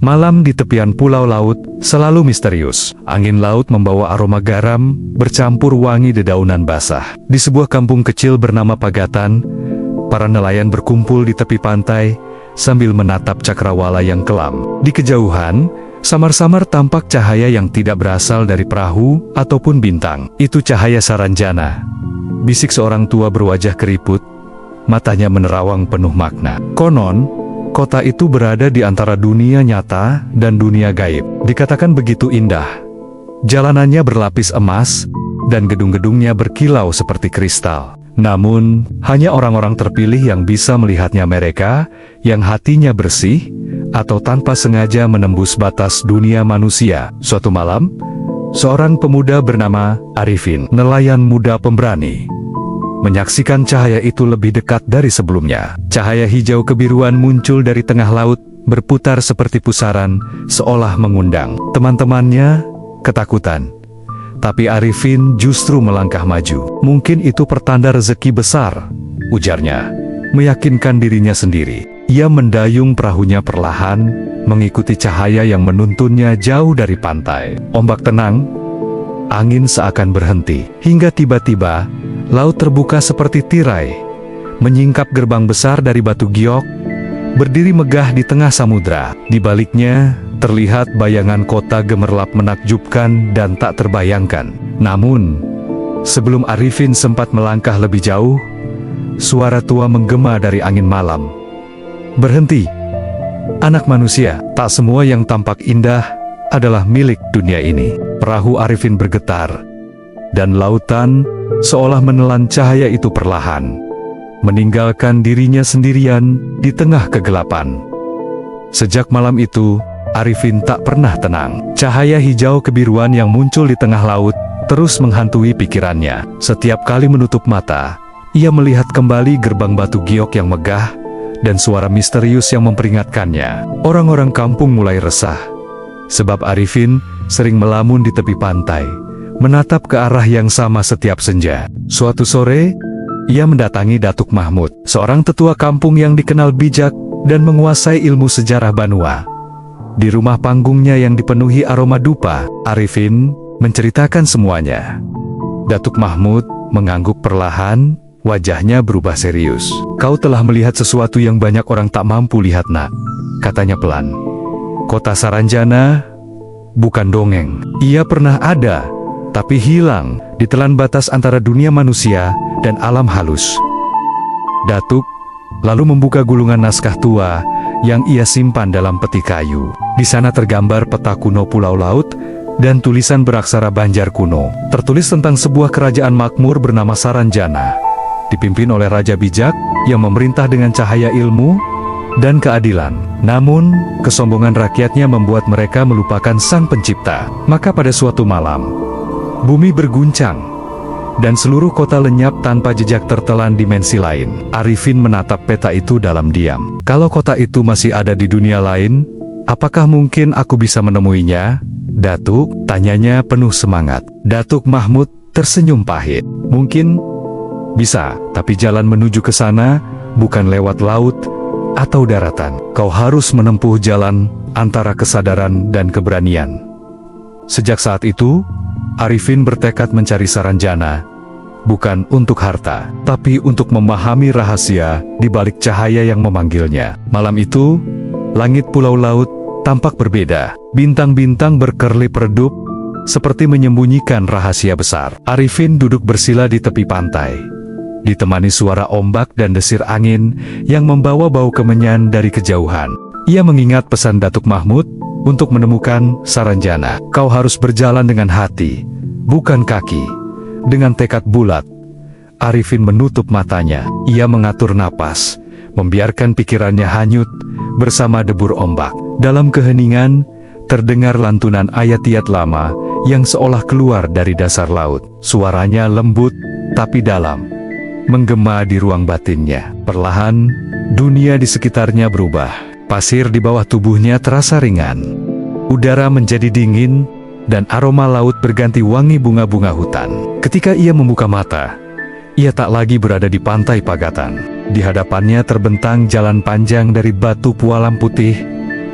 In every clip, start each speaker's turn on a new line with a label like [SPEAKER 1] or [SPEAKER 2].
[SPEAKER 1] Malam di tepian pulau laut selalu misterius. Angin laut membawa aroma garam, bercampur wangi dedaunan basah. Di sebuah kampung kecil bernama Pagatan, para nelayan berkumpul di tepi pantai sambil menatap cakrawala yang kelam. Di kejauhan, samar-samar tampak cahaya yang tidak berasal dari perahu ataupun bintang. Itu cahaya Saranjana, bisik seorang tua berwajah keriput, matanya menerawang penuh makna. Konon, kota itu berada di antara dunia nyata dan dunia gaib. Dikatakan begitu indah. Jalanannya berlapis emas, dan gedung-gedungnya berkilau seperti kristal. Namun, hanya orang-orang terpilih yang bisa melihatnya, mereka yang hatinya bersih, atau tanpa sengaja menembus batas dunia manusia. Suatu malam, seorang pemuda bernama Arifin, nelayan muda pemberani, menyaksikan cahaya itu lebih dekat dari sebelumnya. Cahaya hijau kebiruan muncul dari tengah laut, berputar seperti pusaran, seolah mengundang teman-temannya ketakutan. Tapi Arifin justru melangkah maju. Mungkin itu pertanda rezeki besar, ujarnya, meyakinkan dirinya sendiri. Ia mendayung perahunya perlahan, mengikuti cahaya yang menuntunnya jauh dari pantai. Ombak tenang, angin seakan berhenti, hingga tiba-tiba laut terbuka seperti tirai, menyingkap gerbang besar dari batu giok, berdiri megah di tengah samudra. Di baliknya, terlihat bayangan kota gemerlap menakjubkan dan tak terbayangkan. Namun, sebelum Arifin sempat melangkah lebih jauh, suara tua menggema dari angin malam. "Berhenti, anak manusia, tak semua yang tampak indah adalah milik dunia ini." Perahu Arifin bergetar, dan lautan seolah menelan cahaya itu perlahan, meninggalkan dirinya sendirian di tengah kegelapan. Sejak malam itu, Arifin tak pernah tenang. Cahaya hijau kebiruan yang muncul di tengah laut terus menghantui pikirannya. Setiap kali menutup mata, ia melihat kembali gerbang batu giok yang megah dan suara misterius yang memperingatkannya. Orang-orang kampung mulai resah, sebab Arifin sering melamun di tepi pantai, menatap ke arah yang sama setiap senja. Suatu sore, ia mendatangi Datuk Mahmud, seorang tetua kampung yang dikenal bijak dan menguasai ilmu sejarah Banua. Di rumah panggungnya yang dipenuhi aroma dupa, Arifin menceritakan semuanya. Datuk Mahmud mengangguk perlahan, wajahnya berubah serius. "Kau telah melihat sesuatu yang banyak orang tak mampu lihat, nak," katanya pelan. "Kota Saranjana bukan dongeng. Ia pernah ada, tapi hilang, ditelan batas antara dunia manusia dan alam halus." Datuk lalu membuka gulungan naskah tua yang ia simpan dalam peti kayu. Di sana tergambar peta kuno pulau laut dan tulisan beraksara Banjar kuno. Tertulis tentang sebuah kerajaan makmur bernama Saranjana, dipimpin oleh raja bijak yang memerintah dengan cahaya ilmu dan keadilan. Namun, kesombongan rakyatnya membuat mereka melupakan sang pencipta. Maka pada suatu malam, bumi berguncang dan seluruh kota lenyap tanpa jejak tertelan dimensi lain. Arifin menatap peta itu dalam diam. "Kalau kota itu masih ada di dunia lain, apakah mungkin aku bisa menemuinya, Datuk?" tanyanya penuh semangat. Datuk Mahmud tersenyum pahit. "Mungkin bisa, tapi jalan menuju ke sana bukan lewat laut atau daratan. Kau harus menempuh jalan antara kesadaran dan keberanian." Sejak saat itu, Arifin bertekad mencari Saranjana, bukan untuk harta, tapi untuk memahami rahasia di balik cahaya yang memanggilnya. Malam itu, langit pulau laut tampak berbeda. Bintang-bintang berkerlip redup, seperti menyembunyikan rahasia besar. Arifin duduk bersila di tepi pantai, ditemani suara ombak dan desir angin yang membawa bau kemenyan dari kejauhan. Ia mengingat pesan Datuk Mahmud untuk menemukan Saranjana. "Kau harus berjalan dengan hati, bukan kaki." Dengan tekad bulat, Arifin menutup matanya. Ia mengatur napas, membiarkan pikirannya hanyut bersama debur ombak. Dalam keheningan, terdengar lantunan ayat-ayat lama yang seolah keluar dari dasar laut. Suaranya lembut tapi dalam, menggema di ruang batinnya. Perlahan, dunia di sekitarnya berubah. Pasir di bawah tubuhnya terasa ringan. Udara menjadi dingin, dan aroma laut berganti wangi bunga-bunga hutan. Ketika ia membuka mata, ia tak lagi berada di pantai Pagatan. Di hadapannya terbentang jalan panjang dari batu pualam putih,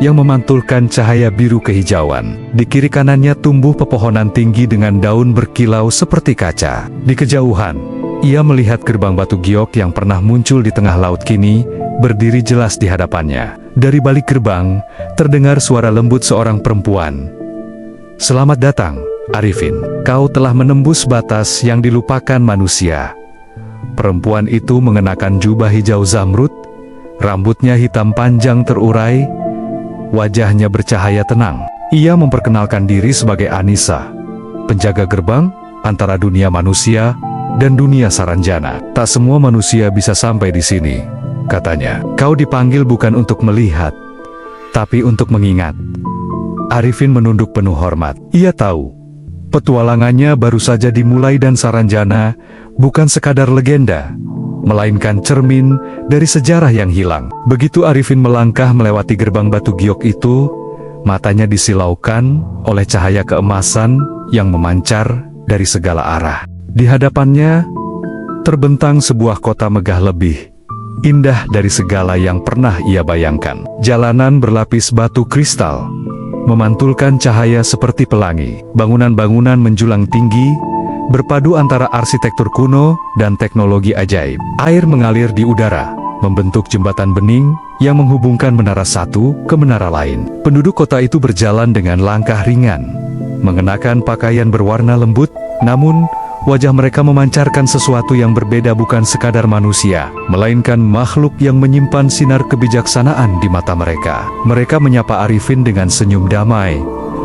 [SPEAKER 1] yang memantulkan cahaya biru kehijauan. Di kiri kanannya tumbuh pepohonan tinggi dengan daun berkilau seperti kaca. Di kejauhan, ia melihat gerbang batu giok yang pernah muncul di tengah laut kini berdiri jelas di hadapannya. Dari balik gerbang, terdengar suara lembut seorang perempuan. "Selamat datang, Arifin. Kau telah menembus batas yang dilupakan manusia." Perempuan itu mengenakan jubah hijau zamrud, rambutnya hitam panjang terurai, wajahnya bercahaya tenang. Ia memperkenalkan diri sebagai Anissa, penjaga gerbang antara dunia manusia dan dunia Saranjana. "Tak semua manusia bisa sampai di sini," katanya. "Kau dipanggil bukan untuk melihat, tapi untuk mengingat." Arifin menunduk penuh hormat. Ia tahu, petualangannya baru saja dimulai dan Saranjana bukan sekadar legenda, melainkan cermin dari sejarah yang hilang. Begitu Arifin melangkah melewati gerbang batu giok itu, matanya disilaukan oleh cahaya keemasan yang memancar dari segala arah. Di hadapannya, terbentang sebuah kota megah lebih indah dari segala yang pernah ia bayangkan. Jalanan berlapis batu kristal, memantulkan cahaya seperti pelangi. Bangunan-bangunan menjulang tinggi, berpadu antara arsitektur kuno dan teknologi ajaib. Air mengalir di udara, membentuk jembatan bening yang menghubungkan menara satu ke menara lain. Penduduk kota itu berjalan dengan langkah ringan, mengenakan pakaian berwarna lembut, namun wajah mereka memancarkan sesuatu yang berbeda, bukan sekadar manusia, melainkan makhluk yang menyimpan sinar kebijaksanaan di mata mereka. Mereka menyapa Arifin dengan senyum damai,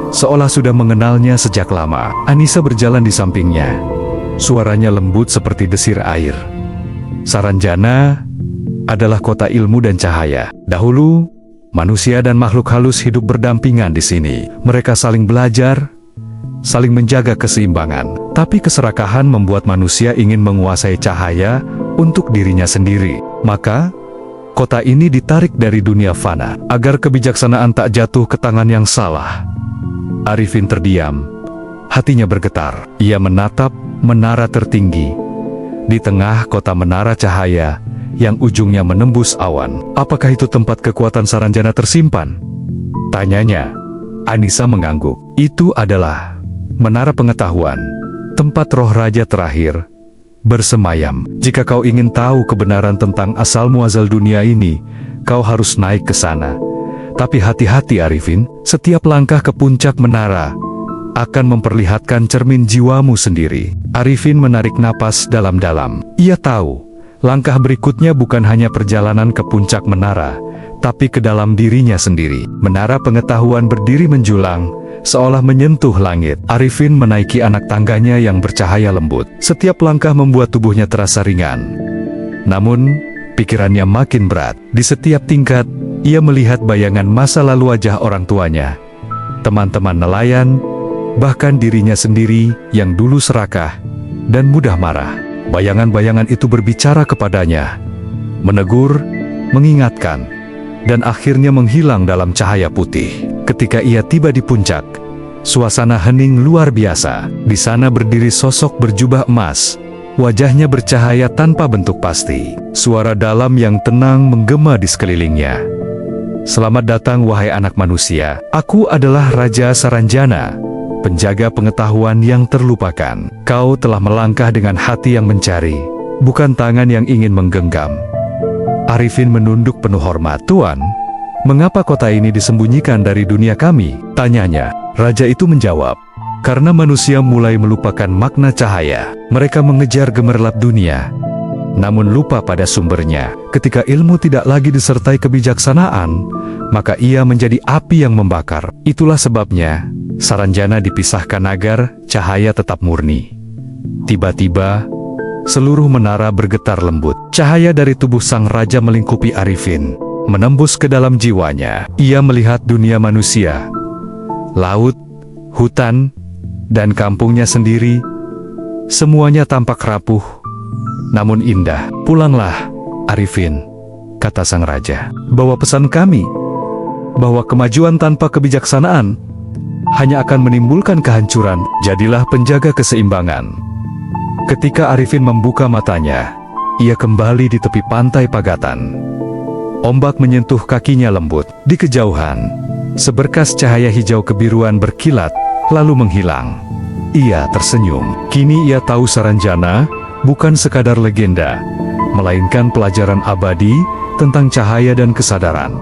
[SPEAKER 1] seolah sudah mengenalnya sejak lama. Anissa berjalan di sampingnya. Suaranya lembut seperti desir air. Saranjana adalah kota ilmu dan cahaya. Dahulu, manusia dan makhluk halus hidup berdampingan di sini. Mereka saling belajar, saling menjaga keseimbangan. Tapi keserakahan membuat manusia ingin menguasai cahaya untuk dirinya sendiri. Maka, kota ini ditarik dari dunia fana, agar kebijaksanaan tak jatuh ke tangan yang salah. Arifin terdiam, hatinya bergetar. Ia menatap menara tertinggi. Di tengah kota menara cahaya yang ujungnya menembus awan. "Apakah itu tempat kekuatan Saranjana tersimpan?" tanyanya. Anissa mengangguk. "Itu adalah menara pengetahuan, tempat roh raja terakhir bersemayam. Jika kau ingin tahu kebenaran tentang asal muasal dunia ini, kau harus naik ke sana. Tapi hati-hati Arifin, setiap langkah ke puncak menara akan memperlihatkan cermin jiwamu sendiri." Arifin menarik napas dalam-dalam. Ia tahu, langkah berikutnya bukan hanya perjalanan ke puncak menara, tapi ke dalam dirinya sendiri. Menara pengetahuan berdiri menjulang, seolah menyentuh langit. Arifin menaiki anak tangganya yang bercahaya lembut. Setiap langkah membuat tubuhnya terasa ringan. Namun, pikirannya makin berat. Di setiap tingkat, ia melihat bayangan masa lalu wajah orang tuanya, teman-teman nelayan, bahkan dirinya sendiri yang dulu serakah dan mudah marah. Bayangan-bayangan itu berbicara kepadanya, menegur, mengingatkan, dan akhirnya menghilang dalam cahaya putih. Ketika ia tiba di puncak, suasana hening luar biasa. Di sana berdiri sosok berjubah emas, wajahnya bercahaya tanpa bentuk pasti. Suara dalam yang tenang menggema di sekelilingnya. "Selamat datang wahai anak manusia. Aku adalah Raja Saranjana, penjaga pengetahuan yang terlupakan. Kau telah melangkah dengan hati yang mencari, bukan tangan yang ingin menggenggam." Arifin menunduk penuh hormat. "Tuan, mengapa kota ini disembunyikan dari dunia kami?" tanyanya. Raja itu menjawab, "Karena manusia mulai melupakan makna cahaya. Mereka mengejar gemerlap dunia, namun lupa pada sumbernya. Ketika ilmu tidak lagi disertai kebijaksanaan, maka ia menjadi api yang membakar. Itulah sebabnya Saranjana dipisahkan agar cahaya tetap murni." Tiba-tiba, seluruh menara bergetar lembut. Cahaya dari tubuh sang raja melingkupi Arifin, menembus ke dalam jiwanya. Ia melihat dunia manusia, laut, hutan, dan kampungnya sendiri. Semuanya tampak rapuh, namun indah. "Pulanglah, Arifin," kata sang raja. "Bawa pesan kami, bahwa kemajuan tanpa kebijaksanaan hanya akan menimbulkan kehancuran. Jadilah penjaga keseimbangan." Ketika Arifin membuka matanya, ia kembali di tepi pantai Pagatan. Ombak menyentuh kakinya lembut. Di kejauhan, seberkas cahaya hijau kebiruan berkilat, lalu menghilang. Ia tersenyum. Kini ia tahu Saranjana bukan sekadar legenda, melainkan pelajaran abadi tentang cahaya dan kesadaran.